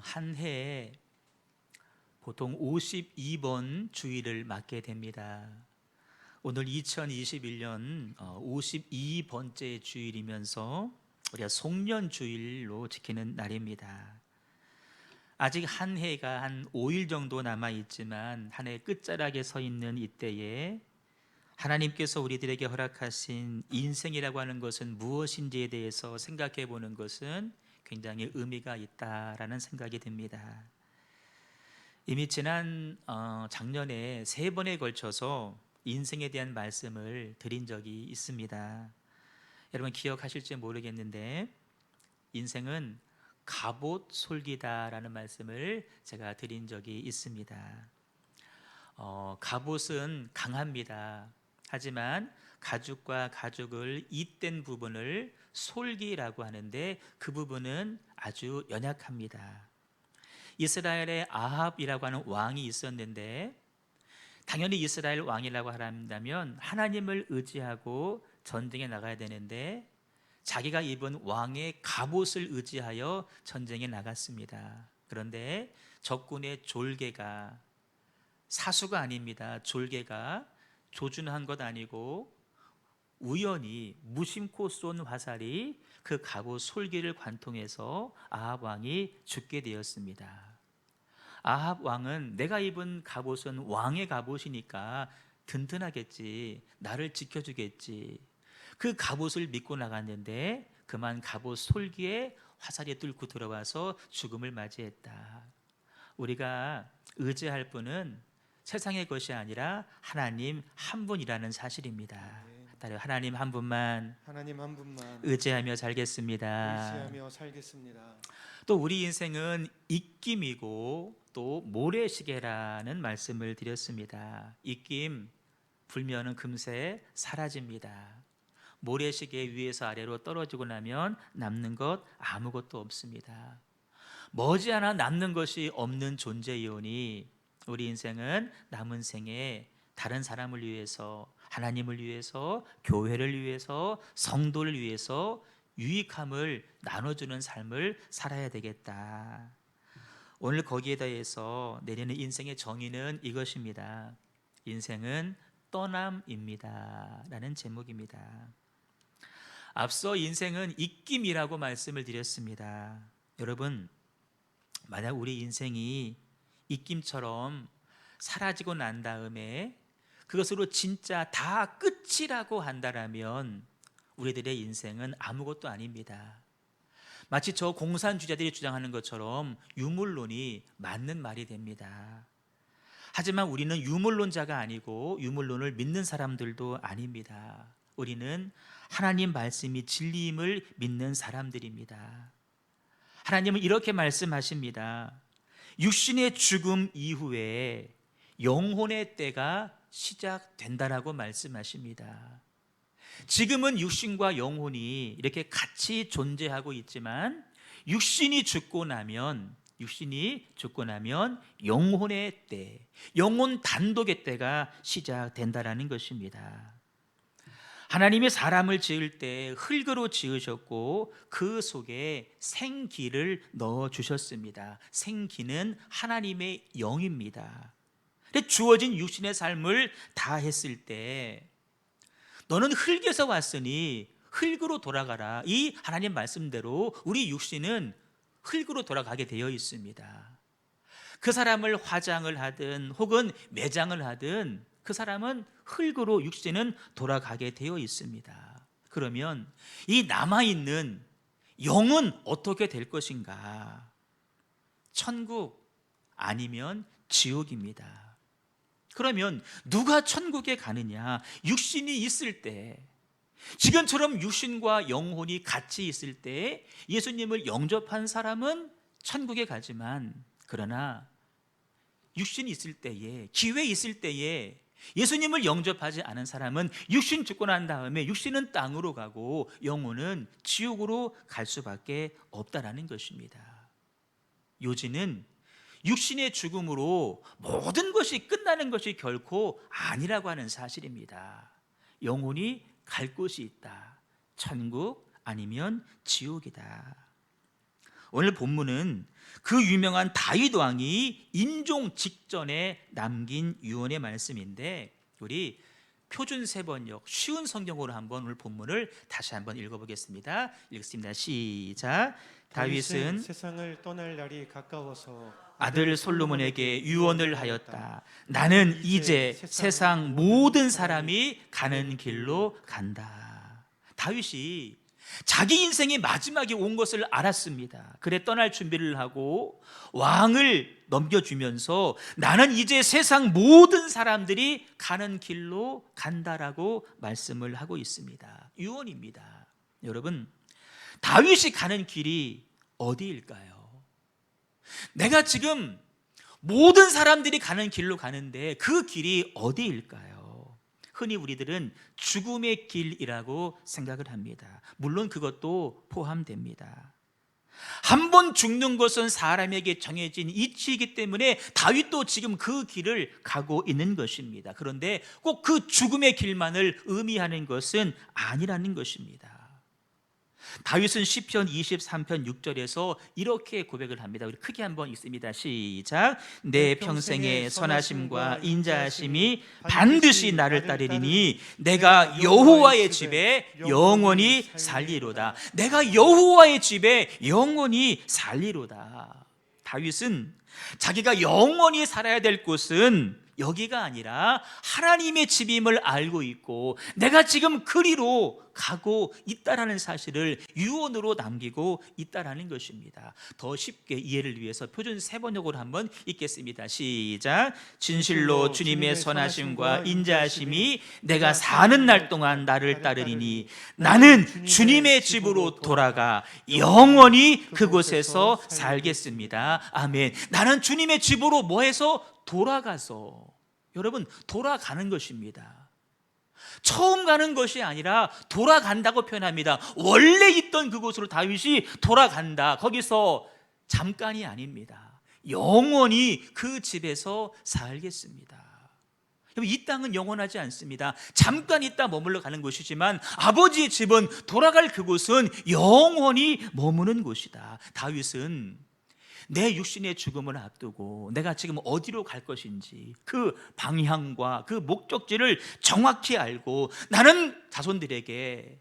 한 해에 보통 52번 주일을 맞게 됩니다. 오늘 2021년 52번째 주일이면서 우리가 송년 주일로 지키는 날입니다. 아직 한 해가 한 5일 정도 남아 있지만 한 해 끝자락에 서 있는 이때에 하나님께서 우리들에게 허락하신 인생이라고 하는 것은 무엇인지에 대해서 생각해 보는 것은 굉장히 의미가 있다라는 생각이 듭니다. 이미 지난 작년에 3번에 걸쳐서 인생에 대한 말씀을 드린 적이 있습니다. 여러분 기억하실지 모르겠는데 인생은 갑옷 솔기다라는 말씀을 제가 드린 적이 있습니다. 갑옷은 강합니다. 하지만 가죽과 가죽을 잇댄 부분을 솔기라고 하는데 그 부분은 아주 연약합니다. 이스라엘에 아합이라고 하는 왕이 있었는데 당연히 이스라엘 왕이라고 한다면 하나님을 의지하고 전쟁에 나가야 되는데 자기가 입은 왕의 갑옷을 의지하여 전쟁에 나갔습니다. 그런데 적군의 졸개가, 사수가 아닙니다. 졸개가 조준한 것 아니고 우연히 무심코 쏜 화살이 그 갑옷 솔기를 관통해서 아합 왕이 죽게 되었습니다. 아합 왕은 내가 입은 갑옷은 왕의 갑옷이니까 든든하겠지, 나를 지켜주겠지, 그 갑옷을 믿고 나갔는데 그만 갑옷 솔기에 화살이 뚫고 들어와서 죽음을 맞이했다. 우리가 의지할 분은 세상의 것이 아니라 하나님 한 분이라는 사실입니다. 따라 하나님 한 분만 의지하며 살겠습니다. 또 우리 인생은 입김이고 또 모래시계라는 말씀을 드렸습니다. 입김 불면은 금세 사라집니다. 모래시계 위에서 아래로 떨어지고 나면 남는 것 아무것도 없습니다. 머지않아 남는 것이 없는 존재이오니 우리 인생은 남은 생에 다른 사람을 위해서, 하나님을 위해서, 교회를 위해서, 성도를 위해서 유익함을 나눠주는 삶을 살아야 되겠다. 오늘 거기에 대해서 내리는 인생의 정의는 이것입니다. 인생은 떠남입니다 라는 제목입니다. 앞서 인생은 입김이라고 말씀을 드렸습니다. 여러분, 만약 우리 인생이 입김처럼 사라지고 난 다음에 그것으로 진짜 다 끝이라고 한다면 우리들의 인생은 아무것도 아닙니다. 마치 저 공산주의자들이 주장하는 것처럼 유물론이 맞는 말이 됩니다. 하지만 우리는 유물론자가 아니고 유물론을 믿는 사람들도 아닙니다. 우리는 하나님 말씀이 진리임을 믿는 사람들입니다. 하나님은 이렇게 말씀하십니다. 육신의 죽음 이후에 영혼의 때가 시작된다라고 말씀하십니다. 지금은 육신과 영혼이 이렇게 같이 존재하고 있지만 육신이 죽고 나면 영혼의 때, 영혼 단독의 때가 시작된다라는 것입니다. 하나님이 사람을 지을 때 흙으로 지으셨고 그 속에 생기를 넣어주셨습니다. 생기는 하나님의 영입니다. 주어진 육신의 삶을 다 했을 때 너는 흙에서 왔으니 흙으로 돌아가라. 이 하나님 말씀대로 우리 육신은 흙으로 돌아가게 되어 있습니다. 그 사람을 화장을 하든 혹은 매장을 하든 그 사람은 흙으로 육신은 돌아가게 되어 있습니다. 그러면 이 남아있는 영은 어떻게 될 것인가? 천국 아니면 지옥입니다. 그러면 누가 천국에 가느냐? 육신이 있을 때, 지금처럼 육신과 영혼이 같이 있을 때 예수님을 영접한 사람은 천국에 가지만, 그러나 육신이 있을 때에, 기회 있을 때에 예수님을 영접하지 않은 사람은 육신 죽고 난 다음에 육신은 땅으로 가고 영혼은 지옥으로 갈 수밖에 없다라는 것입니다. 요지는 육신의 죽음으로 모든 것이 끝나는 것이 결코 아니라고 하는 사실입니다. 영혼이 갈 곳이 있다. 천국 아니면 지옥이다. 오늘 본문은 그 유명한 다윗 왕이 임종 직전에 남긴 유언의 말씀인데, 우리 표준 세번역 쉬운 성경으로 한번 오늘 본문을 다시 한번 읽어보겠습니다. 읽습니다. 시작. 다윗은 세상을 떠날 날이 가까워서 아들 솔로몬에게 유언을 하였다. 나는 이제 세상 모든 사람이 가는 길로 간다. 다윗이 자기 인생의 마지막이 온 것을 알았습니다. 그래 떠날 준비를 하고 왕을 넘겨주면서 나는 이제 세상 모든 사람들이 가는 길로 간다라고 말씀을 하고 있습니다. 유언입니다. 여러분, 다윗이 가는 길이 어디일까요? 내가 지금 모든 사람들이 가는 길로 가는데 그 길이 어디일까요? 흔히 우리들은 죽음의 길이라고 생각을 합니다. 물론 그것도 포함됩니다. 한 번 죽는 것은 사람에게 정해진 이치이기 때문에 다윗도 지금 그 길을 가고 있는 것입니다. 그런데 꼭 그 죽음의 길만을 의미하는 것은 아니라는 것입니다. 다윗은 시편 23편 6절에서 이렇게 고백을 합니다. 우리 크게 한번 읽습니다. 시작. 내 평생의 선하심과 인자하심이 반드시 나를 따르리니 내가 여호와의 집에 영원히 살리로다. 내가 여호와의 집에 영원히 살리로다. 다윗은 자기가 영원히 살아야 될 곳은 여기가 아니라 하나님의 집임을 알고 있고 내가 지금 그리로 가고 있다라는 사실을 유언으로 남기고 있다라는 것입니다. 더 쉽게 이해를 위해서 표준 세번역으로 한번 읽겠습니다. 시작. 진실로 주님의 선하심과 인자하심이 내가 사는 날 동안 나를 따르리니 나는 주님의 집으로 돌아가 영원히 그곳에서 살겠습니다. 아멘. 나는 주님의 집으로 뭐해서? 돌아가서. 여러분, 돌아가는 것입니다. 처음 가는 것이 아니라 돌아간다고 표현합니다. 원래 있던 그곳으로 다윗이 돌아간다. 거기서 잠깐이 아닙니다. 영원히 그 집에서 살겠습니다. 이 땅은 영원하지 않습니다. 잠깐 있다 머물러 가는 곳이지만 아버지의 집은, 돌아갈 그곳은 영원히 머무는 곳이다. 다윗은 내 육신의 죽음을 앞두고 내가 지금 어디로 갈 것인지 그 방향과 그 목적지를 정확히 알고 나는 자손들에게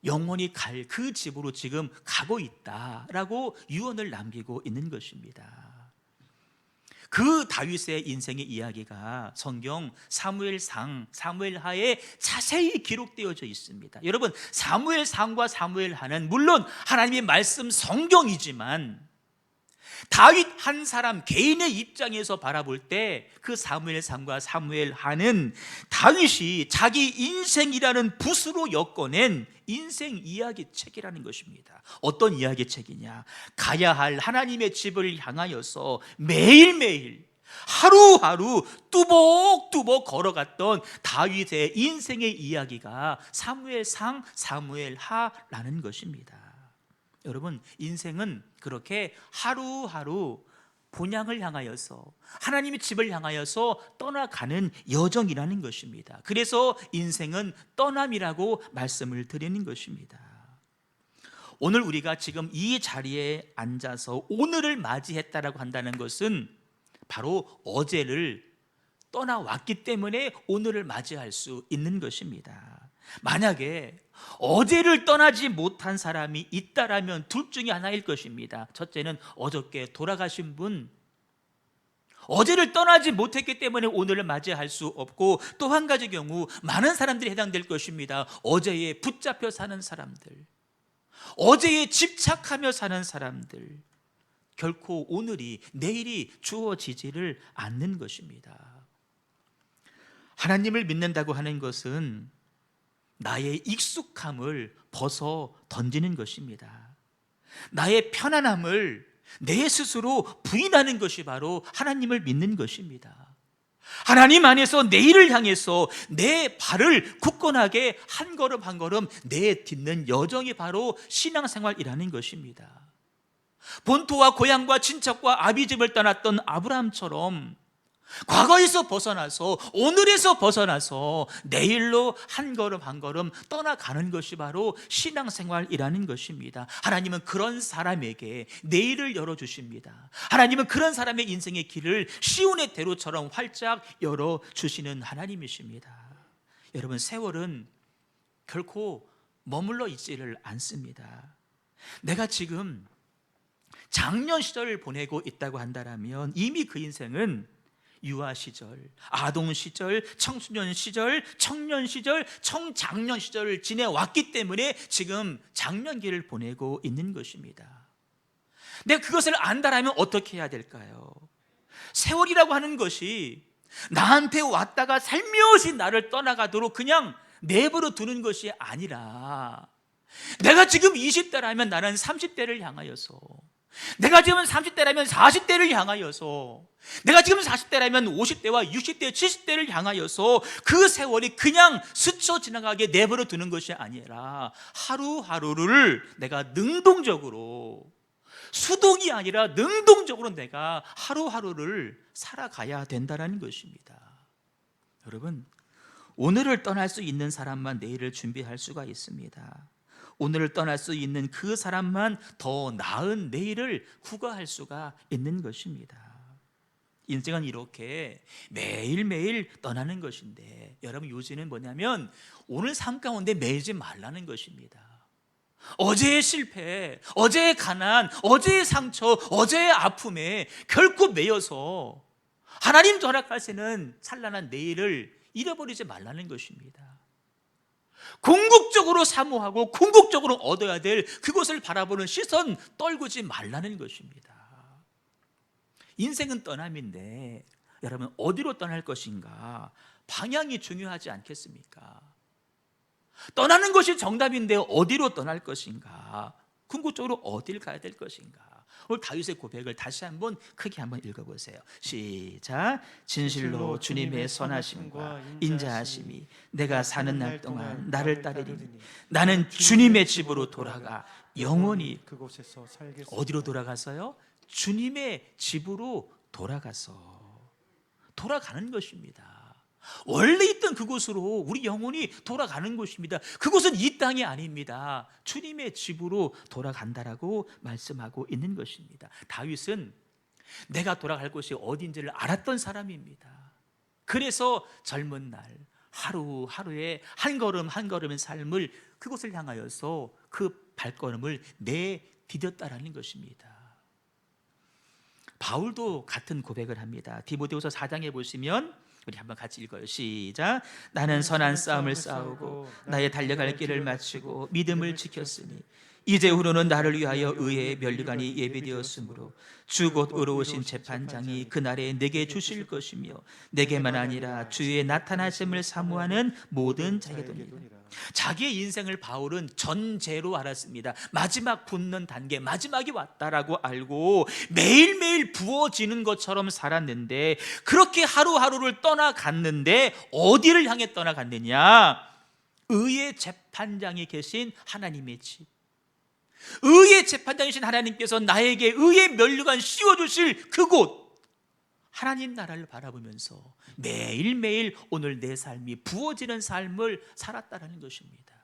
영원히 갈 그 집으로 지금 가고 있다라고 유언을 남기고 있는 것입니다. 그 다윗의 인생의 이야기가 성경 사무엘상, 사무엘하에 자세히 기록되어져 있습니다. 여러분, 사무엘상과 사무엘하는 물론 하나님의 말씀 성경이지만 다윗 한 사람 개인의 입장에서 바라볼 때 그 사무엘상과 사무엘하는 다윗이 자기 인생이라는 붓으로 엮어낸 인생 이야기책이라는 것입니다. 어떤 이야기책이냐? 가야 할 하나님의 집을 향하여서 매일매일 하루하루 뚜벅뚜벅 걸어갔던 다윗의 인생의 이야기가 사무엘상, 사무엘하라는 것입니다. 여러분, 인생은 그렇게 하루하루 본향을 향하여서 하나님의 집을 향하여서 떠나가는 여정이라는 것입니다. 그래서 인생은 떠남이라고 말씀을 드리는 것입니다. 오늘 우리가 지금 이 자리에 앉아서 오늘을 맞이했다라고 한다는 것은 바로 어제를 떠나왔기 때문에 오늘을 맞이할 수 있는 것입니다. 만약에 어제를 떠나지 못한 사람이 있다라면 둘 중에 하나일 것입니다. 첫째는 어저께 돌아가신 분, 어제를 떠나지 못했기 때문에 오늘을 맞이할 수 없고, 또 한 가지 경우 많은 사람들이 해당될 것입니다. 어제에 붙잡혀 사는 사람들, 어제에 집착하며 사는 사람들, 결코 오늘이, 내일이 주어지지를 않는 것입니다. 하나님을 믿는다고 하는 것은 나의 익숙함을 벗어 던지는 것입니다. 나의 편안함을 내 스스로 부인하는 것이 바로 하나님을 믿는 것입니다. 하나님 안에서 내일을 향해서 내 발을 굳건하게 한 걸음 한 걸음 내딛는 여정이 바로 신앙생활이라는 것입니다. 본토와 고향과 친척과 아비집을 떠났던 아브라함처럼 과거에서 벗어나서 오늘에서 벗어나서 내일로 한 걸음 한 걸음 떠나가는 것이 바로 신앙생활이라는 것입니다. 하나님은 그런 사람에게 내일을 열어주십니다. 하나님은 그런 사람의 인생의 길을 시온의 대로처럼 활짝 열어주시는 하나님이십니다. 여러분, 세월은 결코 머물러 있지를 않습니다. 내가 지금 장년 시절을 보내고 있다고 한다면 이미 그 인생은 유아 시절, 아동 시절, 청소년 시절, 청년 시절, 청장년 시절을 지내왔기 때문에 지금 장년기를 보내고 있는 것입니다. 내가 그것을 안다라면 어떻게 해야 될까요? 세월이라고 하는 것이 나한테 왔다가 살며시 나를 떠나가도록 그냥 내버려 두는 것이 아니라, 내가 지금 20대라면 나는 30대를 향하여서, 내가 지금 30대라면 40대를 향하여서, 내가 지금 40대라면 50대와 60대, 70대를 향하여서 그 세월이 그냥 스쳐 지나가게 내버려 두는 것이 아니라 하루하루를 내가 능동적으로, 수동이 아니라 능동적으로 내가 하루하루를 살아가야 된다는 것입니다. 여러분, 오늘을 떠날 수 있는 사람만 내일을 준비할 수가 있습니다. 오늘을 떠날 수 있는 그 사람만 더 나은 내일을 구가할 수가 있는 것입니다. 인생은 이렇게 매일매일 떠나는 것인데, 여러분, 요지는 뭐냐면 오늘 삶 가운데 매이지 말라는 것입니다. 어제의 실패, 어제의 가난, 어제의 상처, 어제의 아픔에 결코 매여서 하나님 허락하시는 찬란한 내일을 잃어버리지 말라는 것입니다. 궁극적으로 사모하고 궁극적으로 얻어야 될 그것을 바라보는 시선 떨구지 말라는 것입니다. 인생은 떠남인데 여러분, 어디로 떠날 것인가? 방향이 중요하지 않겠습니까? 떠나는 것이 정답인데 어디로 떠날 것인가? 궁극적으로 어딜 가야 될 것인가? 오늘 다윗의 고백을 다시 한번 크게 한번 읽어보세요. 시작. 진실로 주님의 선하심과 인자하심이 내가 사는 날 동안 나를 따르리니 나는 주님의 집으로 돌아가 영원히. 그곳에서 살겠습니다. 어디로 돌아가서요? 주님의 집으로 돌아가는 것입니다. 원래 있던 그곳으로 우리 영혼이 돌아가는 것입니다. 그곳은 이 땅이 아닙니다. 주님의 집으로 돌아간다라고 말씀하고 있는 것입니다. 다윗은 내가 돌아갈 곳이 어딘지를 알았던 사람입니다. 그래서 젊은 날 하루하루의 한 걸음 한 걸음의 삶을 그곳을 향하여서 그 발걸음을 내디뎠다라는 것입니다. 바울도 같은 고백을 합니다. 디모데후서 4장에 보시면 우리 한번 같이 읽어요. 시작. 나는 선한 싸움을 싸우고 나의 달려갈 길을 마치고 믿음을 지켰으니 이제후로는 나를 위하여 의의 면류관이 예비되었으므로 주 곧 의로우신 재판장이 그날에 내게 주실 것이며 내게만 아니라 주의 나타나심을 사모하는 모든 자에게도니라. 자기의 인생을 바울은 전제로 알았습니다. 마지막 붙는 단계, 마지막이 왔다라고 알고 매일매일 부어지는 것처럼 살았는데, 그렇게 하루하루를 떠나갔는데 어디를 향해 떠나갔느냐? 의의 재판장이 계신 하나님의 집, 의의 재판장이신 하나님께서 나에게 의의 면류관 씌워주실 그곳, 하나님 나라를 바라보면서 매일매일 오늘 내 삶이 부어지는 삶을 살았다는 것입니다.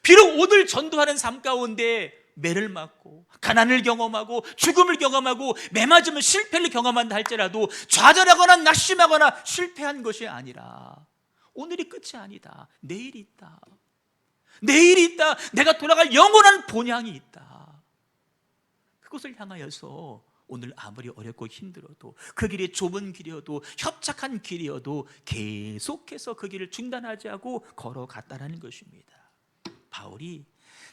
비록 오늘 전도하는 삶 가운데 매를 맞고 가난을 경험하고 죽음을 경험하고 매 맞으면 실패를 경험한다 할지라도 좌절하거나 낙심하거나 실패한 것이 아니라 오늘이 끝이 아니다. 내일이 있다. 내일이 있다. 내가 돌아갈 영원한 본향이 있다. 그것을 향하여서 오늘 아무리 어렵고 힘들어도, 그 길이 좁은 길이어도 협착한 길이어도 계속해서 그 길을 중단하지 않고 걸어갔다는 것입니다. 바울이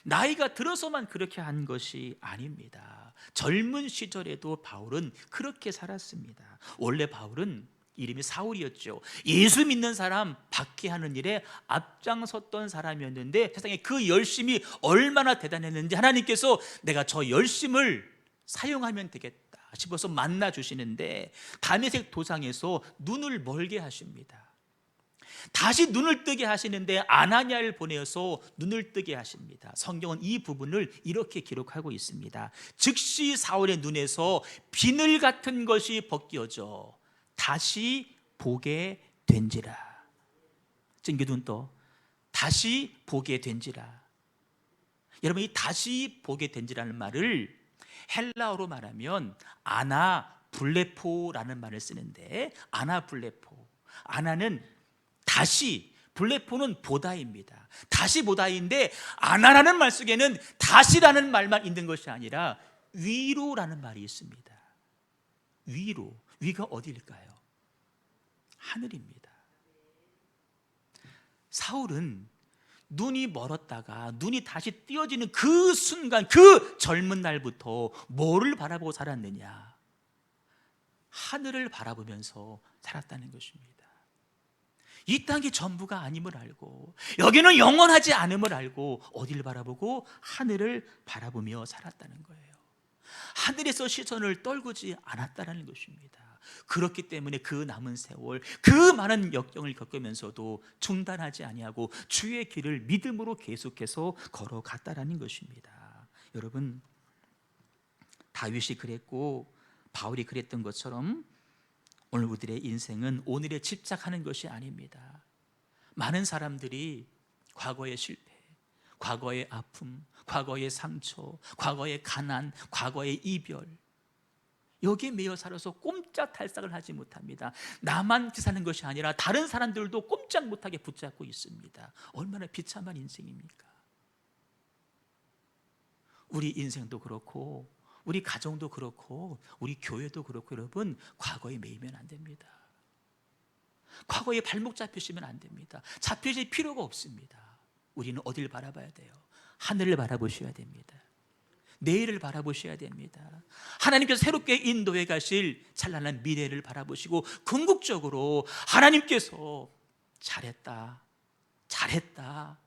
나이가 들어서만 그렇게 한 것이 아닙니다. 젊은 시절에도 바울은 그렇게 살았습니다. 원래 바울은 이름이 사울이었죠. 예수 믿는 사람 박해하는 일에 앞장섰던 사람이었는데, 세상에 그 열심이 얼마나 대단했는지 하나님께서 내가 저 열심을 사용하면 되겠다 싶어서 만나 주시는데, 다메섹 도상에서 눈을 멀게 하십니다. 다시 눈을 뜨게 하시는데 아나니아를 보내어서 눈을 뜨게 하십니다. 성경은 이 부분을 이렇게 기록하고 있습니다. 즉시 사울의 눈에서 비늘 같은 것이 벗겨져 다시 보게 된지라. 찡기둔 또 다시 보게 된지라. 여러분, 이 다시 보게 된지라는 말을 헬라어로 말하면 아나블레포라는 말을 쓰는데, 아나블레포, 아나는 다시, 블레포는 보다입니다. 다시 보다인데 아나라는 말 속에는 다시라는 말만 있는 것이 아니라 위로라는 말이 있습니다. 위로, 위가 어디일까요? 하늘입니다. 사울은 눈이 멀었다가 눈이 다시 띄어지는 그 순간, 그 젊은 날부터 뭐를 바라보고 살았느냐? 하늘을 바라보면서 살았다는 것입니다. 이 땅이 전부가 아님을 알고, 여기는 영원하지 않음을 알고 어디를 바라보고? 하늘을 바라보며 살았다는 거예요. 하늘에서 시선을 떨구지 않았다는 것입니다. 그렇기 때문에 그 남은 세월, 그 많은 역경을 겪으면서도 중단하지 아니하고 주의 길을 믿음으로 계속해서 걸어갔다라는 것입니다. 여러분, 다윗이 그랬고 바울이 그랬던 것처럼 오늘 우리들의 인생은 오늘에 집착하는 것이 아닙니다. 많은 사람들이 과거의 실패, 과거의 아픔, 과거의 상처, 과거의 가난, 과거의 이별, 여기에 매여 살아서 꼼짝달싹을 하지 못합니다. 나만 사는 것이 아니라 다른 사람들도 꼼짝 못하게 붙잡고 있습니다. 얼마나 비참한 인생입니까? 우리 인생도 그렇고 우리 가정도 그렇고 우리 교회도 그렇고, 여러분, 과거에 매이면 안 됩니다. 과거에 발목 잡히시면 안 됩니다. 잡히실 필요가 없습니다. 우리는 어디를 바라봐야 돼요? 하늘을 바라보셔야 됩니다. 내일을 바라보셔야 됩니다. 하나님께서 새롭게 인도해 가실 찬란한 미래를 바라보시고 궁극적으로 하나님께서 잘했다, 잘했다,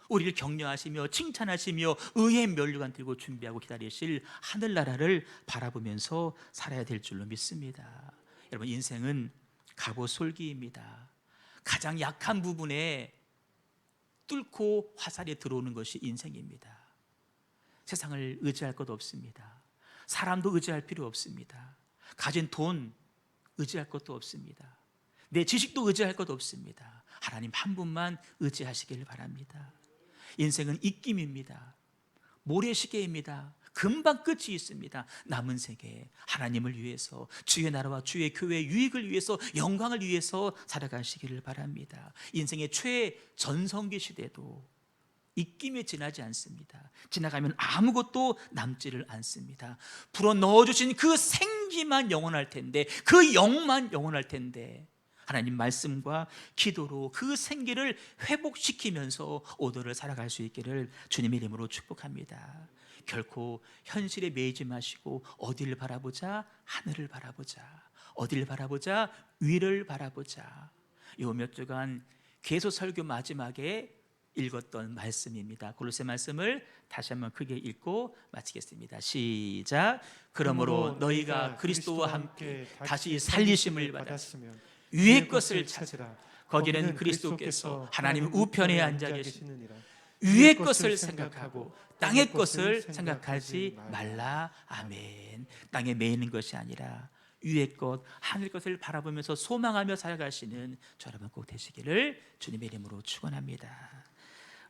우리를 격려하시며 칭찬하시며 의의 면류관 들고 준비하고 기다리실 하늘나라를 바라보면서 살아야 될 줄로 믿습니다. 여러분, 인생은 갑오솔기입니다. 가장 약한 부분에 뚫고 화살이 들어오는 것이 인생입니다. 세상을 의지할 것 없습니다. 사람도 의지할 필요 없습니다. 가진 돈 의지할 것도 없습니다. 내 지식도 의지할 것 없습니다. 하나님 한 분만 의지하시길 바랍니다. 인생은 입김입니다. 모래시계입니다. 금방 끝이 있습니다. 남은 세계 하나님을 위해서, 주의 나라와 주의 교회의 유익을 위해서, 영광을 위해서 살아가시기를 바랍니다. 인생의 최전성기 시대도 입김에 지나지 않습니다. 지나가면 아무것도 남지를 않습니다. 불어 넣어주신 그 생기만 영원할 텐데, 그 영만 영원할 텐데, 하나님 말씀과 기도로 그 생기를 회복시키면서 오늘을 살아갈 수 있기를 주님의 이름으로 축복합니다. 결코 현실에 매이지 마시고 어디를 바라보자? 하늘을 바라보자. 어디를 바라보자? 위를 바라보자. 요 몇 주간 계속 설교 마지막에 읽었던 말씀입니다. 골로새 말씀을 다시 한번 크게 읽고 마치겠습니다. 시작. 그러므로 너희가 그리스도와 함께 다시 살리심을 받았으면 위의 것을 찾으라. 거기는 그리스도께서 하나님 우편에 앉아 계시느니라. 위의 것을 생각하고 땅의 것을 생각하지 말라. 아멘. 땅에 매이는 것이 아니라 위의 것, 하늘 것을 바라보면서 소망하며 살아가시는 저 여러분 꼭 되시기를 주님의 이름으로 축원합니다.